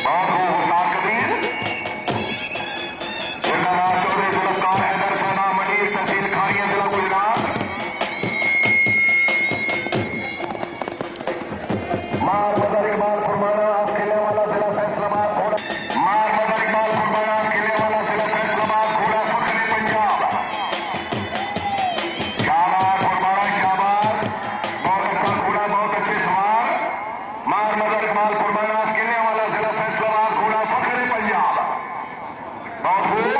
बहुत खूब उस्ताद कबीर जिंदाबाद चौधरी जुल्फकार हैदर सैना मंडी तहसील खारिया जिला गुजरात। मार मदर इकबाल फरमाना खेलने वाला जिला फैसलाबाद घोड़ा। मार मदर इकबाल फरमाना खेलने वाला जिला फैसलाबाद घोड़ा फखरे पंजाब। शाबाश फरमाना शाबाश, बहुत अच्छा घोड़ा, बहुत अच्छे सवार। मार मदर इकबाल फरमाना खेलने वाला जिला फैसलाबाद घोड़ा फखरे पंजाब। बहुत खूब,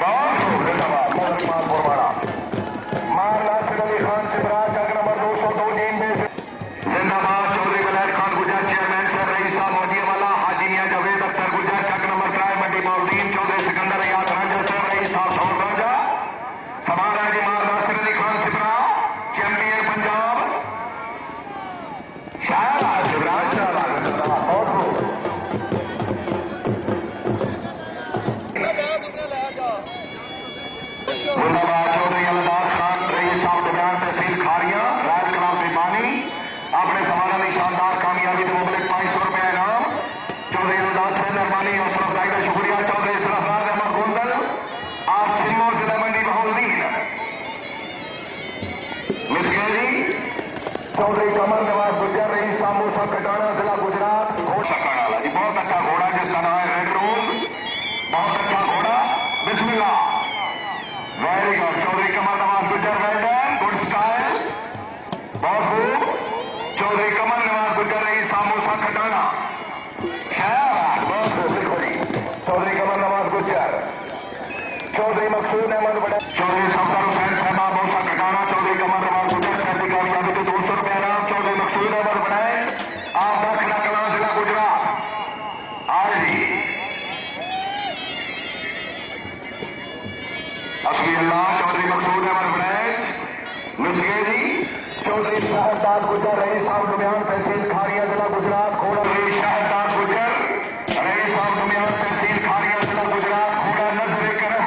बहुत खूब, जिंदाबाद मदर इकबाल फरमाना। मार नासिर अली खान चिबरा जग नंबर 202 जीन में जिंदाबाद चौधरी वलैद खान गुजर चेयरमैन साहब रईस साहब मोदियावाला हाजी मियां जावेद अख्तर गुजर चक नंबर 3 मंडी मौलदीन चौधरी सिकंदर याद रंजन साहब रईस साहब सौर राजा समारा जी मार नासिर अली खान चिबरा चैंपियन पंजाब। शाबाश चिबरा शाबाश, जिंदाबाद बहुत खूब। जिंदाबाद चौधरी अलदार खान रईस साहब दरमियान तहसील खारिया राज कलाम बेबानी अपने सवाल में शानदार कामयाबी के मुबलिक 500 रुपया इनाम। चौधरी अलदार से मेहरबानी हौसला अफजाई का शुक्रिया। चौधरी सरफराज अहमद गोंदल आप सिमोर जिला मंडी बहौलदीन मिसगेरी। चौधरी कमल नवाज गुजर रईस साहब मूसा कटाना जिला गुजरात। घोड़ा कटाना जी बहुत अच्छा घोड़ा जिसका नाम है रेड रोज, बहुत अच्छा घोड़ा। बिस्मिल्लाह, वेरी गुड। चौधरी कमल नवाज गुजर वेल्डन गुड स्टाइल, बहुत खूब। चौधरी कमल नवाज गुजर रही सामोसा खटाना, शाबाश बहुत खूब। देखो जी चौधरी कमल नवाज गुजर। चौधरी मकसूद अहमद बड़े चौधरी सफदर हुसैन साहबा मौसा खटाना। चौधरी कमल नवाज गुजर साहब की कामयाबी के 200 रुपया इनाम। चौधरी मकसूद अहमद बनाए आप दाखिला कलां जिला गुजरात। आज जी असली अल्लाह चौधरी मकसूद अहमद बनैज मिसगेरी। चौधरी शाहदाद गुजर रईस साहब दरमियान तहसील खारिया जिला गुजरात। घोड़ा रईस शाहदाद गुजर रईस साहब दरमियान तहसील खारिया जिला गुजरात। घोड़ा नजर करम।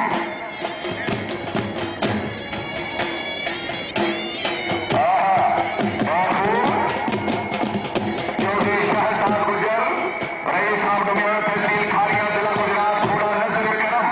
चौधरी शाहदाद गुजर रईस साहब दरमियान तहसील खारिया जिला गुजरात। घोड़ा नजर करम।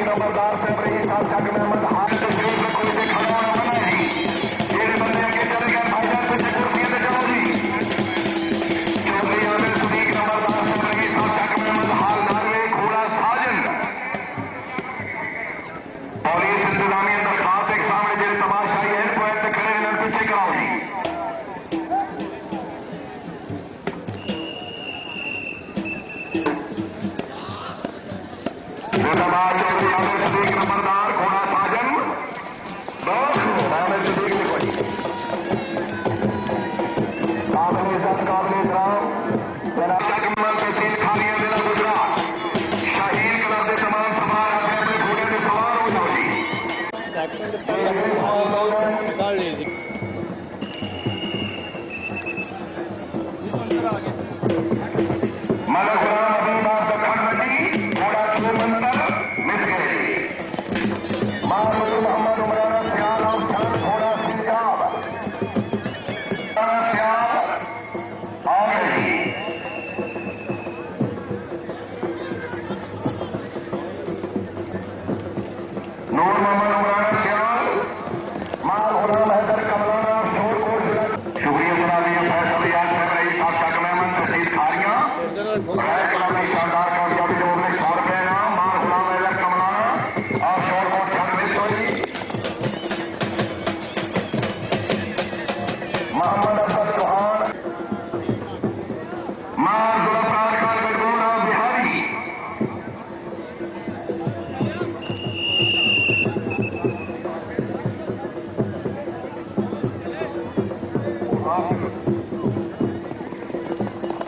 नंबरदार से रईस साहब जग महमद हाथ तशरीफ रखो इसे खड़ा होना मना है जी। जेड़े बंदे अगे चले गए भाईजान पीछे कुर्सियां पे जाओ जी। चौधरी आमिर सदीक नंबरदार से रईस साहब जग महमद हाल नारवे घोड़ा साजन। पुलिस इंतजामिया दरखास्त एक सामने जेड़े तमाशाई एंड पॉइंट से खड़े हैं पीछे कराओ जी। जिंदाबाद चौधरी आमिर सदीक नंबरदार घोड़ा साजन। बहुत आमिर सदीक देखो जी काबिल इज्जत काबिल एहतराम जगमल तहसील खारिया जिला गुजरात। शाहीन क्लब के तमाम सवार अपने अपने घोड़े से सवार हो जाओ जी। मलक गुलाम हबीब आप दखन मंडी घोड़ा मंदिर मिसगेरी। मारूल मोहम्मद उमराना सियाल और चांद घोड़ा सिंगाब सियाल और नूर मोहम्मद उमराना सियाल। मार गुलाम हैदर कमला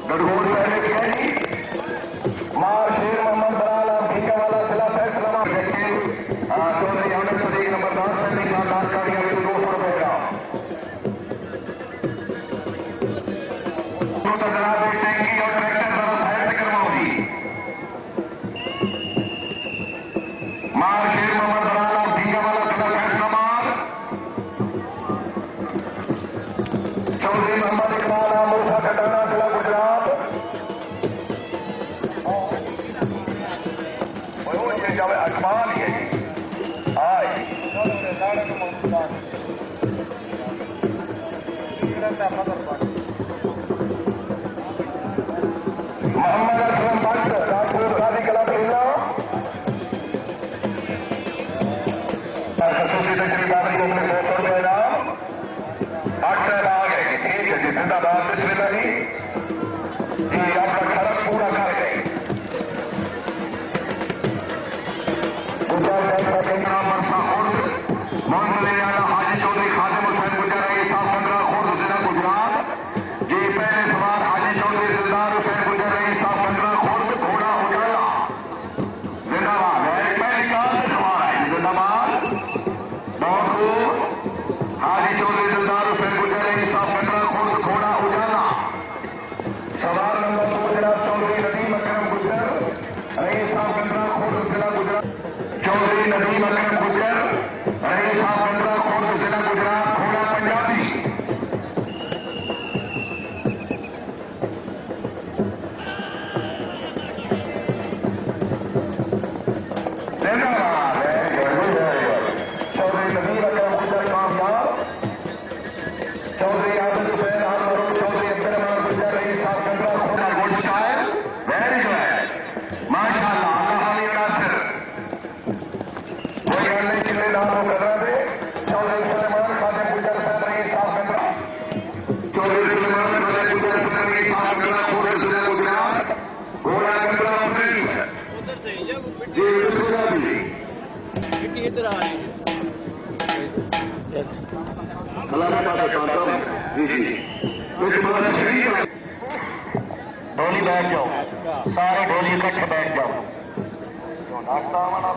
गढ़गोड़ सर्विस कैदी मार शेर मोहम्मद बराला भीका वाला जिला फैसला चौधरी आनंद सदीक नंबर 10 सैनिक शानदार गाड़ियां भी 200 रुपए का टैंकी और ट्रैक्टर जरा साइड में करवाओगी मार शेर मोहम्मद बराला भीका वाला जिला फैसला चौधरी मोहम्मद इकबाल मूसा खटाना जिला गुजरात अखबार है मोहम्मद असलम भट्ट राजपूत गाजी कला जिला खसूसी तशरीफ आवरी अपने 200 रुपए इनाम 8 साल आ गए कि ठीक है जी जिंदाबाद बिस्मिल्लाह जी आपका खर्च पूरा कर गए हाजी चौधरी खादिम हुसैन गुजर रही साहब 15 खुर्द जिला गुजरात जी पहले सवार हाजी चौधरी दिलदार हुसैन गुजर रही साहब 15 खुर्द घोड़ा उजाला जिंदाबाद पहली कार से सवार है जिंदाबाद बहुत हाजी चौधरी दिलदार हुसैन गुजर रही साहब 15 खुर्द घोड़ा उजाला सवार नंबर 2 जनाब चौधरी नदीम अकरम गुजर रही साहब 15 खुर्द जिला गुजरात चौधरी नदीम अकरम गुजर रही साहब 15 खुर्द जिला गुजरात घोड़ा पंजाबी चौधरी नदीम अकरम गुजर कामयाब चौधरी आदिल हुसैन आलमरूद चौधरी अब्दुल गुजर रही साहब 15 खुर्द गुड शायर वेरी गुड माशाअल्लाह अल्लाह अली नासिर कोई गल नहीं कितने नाम हो कर रहे थे चौधरी सुलेमान खादिम गुजर साहब रही साहब 15 चौधरी सुलेमान खादिम गुजर साहब रही साहब 15 खुर्द जिला गुजरात घोड़ा 15 प्रिंस जी बिस्मिल्लाह जी इधर आ रही है ढोली बैठ जाओ सारे ढोली इकट्ठे बैठ जाओ नाश्ता मना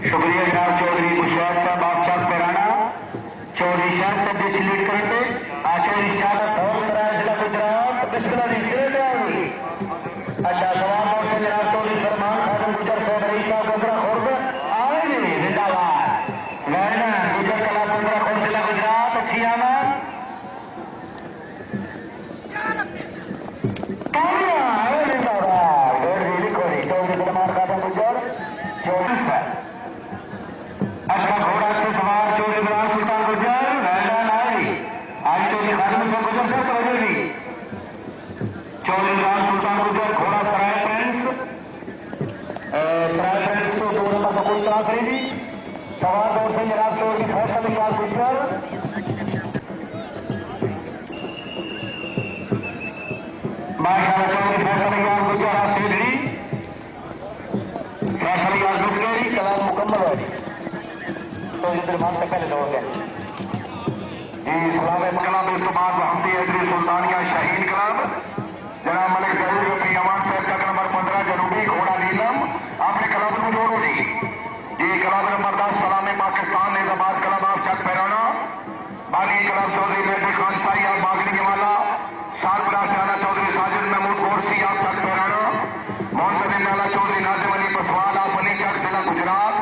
शुक्रिया जनाब चौधरी मुशाहिद साहब आप चक पैराना चौधरी शाह साहब बीच लीड करेंगे चौधरी शाह धौल सराय जिला गुजरात बिस्मिल्लाह जी सिरे होगी अच्छा सवाल मोड़ से जनाब चौधरी फरमान खादिम गुजर साहब रही साहब 15 खुर्द आएगी जिंदाबाद वैन गुजर कला 15 खुर्द जिला गुजरात अच्छी आमद जिंदाबाद लिखो जी चौधरी सलमान खादिम गुजर 24 अच्छा घोड़ा अच्छे सवार चौधरी इमरान सुल्तान गुजर वैन आई आज चौधरी खादिम हुसैन गुजर से पहुंचेगी चौधरी इमरान सुल्तान गुजर घोड़ा सराय प्रिंस को 2 नंबर पर कुछ चला करेगी सवार दौर से जनाब चौधरी फैसल इकबाल गुजर माशाअल्लाह चौधरी फैसल इकबाल गुजर सीधी फैसल इकबाल मिस गई कलाम मुकम्मल हो गई चौधरी सलमान से पहले दौड़ गए जी सलाम कलाम इस तो बाद हमदी हैदरी सुल्तानिया शाहीन कलाम जनाब मलिक जरूर अपनी अवान साहब का नंबर 15 जनूबी घोड़ा नीलम आपने कलाम को जोड़ो जी जी कलाम नंबर 10 सलाम पाकिस्तान निजाबाद कलाम आप चक पैराना बागी कलाम चौधरी मेहदी खान शाही आप बागनी वाला सारबराज राना चौधरी साजिद महमूद गोरसी आप चक पैराना मोहम्मद नाला चौधरी नाजिम अली पसवाल आप अली चक जिला गुजरात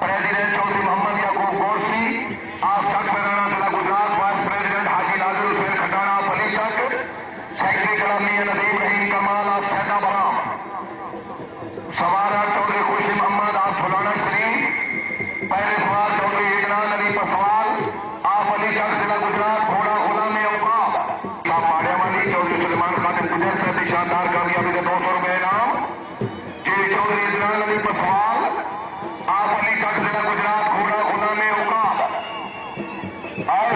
प्रेसिडेंट चौधरी मोहम्मद याकूब गोरसी आप चक पैराना जिला गुजरात वाइस प्रेसिडेंट हाजी नाजिर हुसैन खटाना आप अली चक सेक्रेटरी कलामी नदीम रहीम कमाल आप सैदाबाद सवार चौधरी खुशी मोहम्मद आप फुलाना शरीफ पहले सवार चौधरी इकराम अली पसवाल आप अली चक जिला गुजरात घोड़ा गुलाम औकाब पाड़िया वाली चौधरी सुलेमान खादिम गुजर से शानदार कामयाबी के 200 रुपए इनाम जी चौधरी इकराम अली पसवाल आप अली चक जिला गुजरात घोड़ा गुलाम औकाब और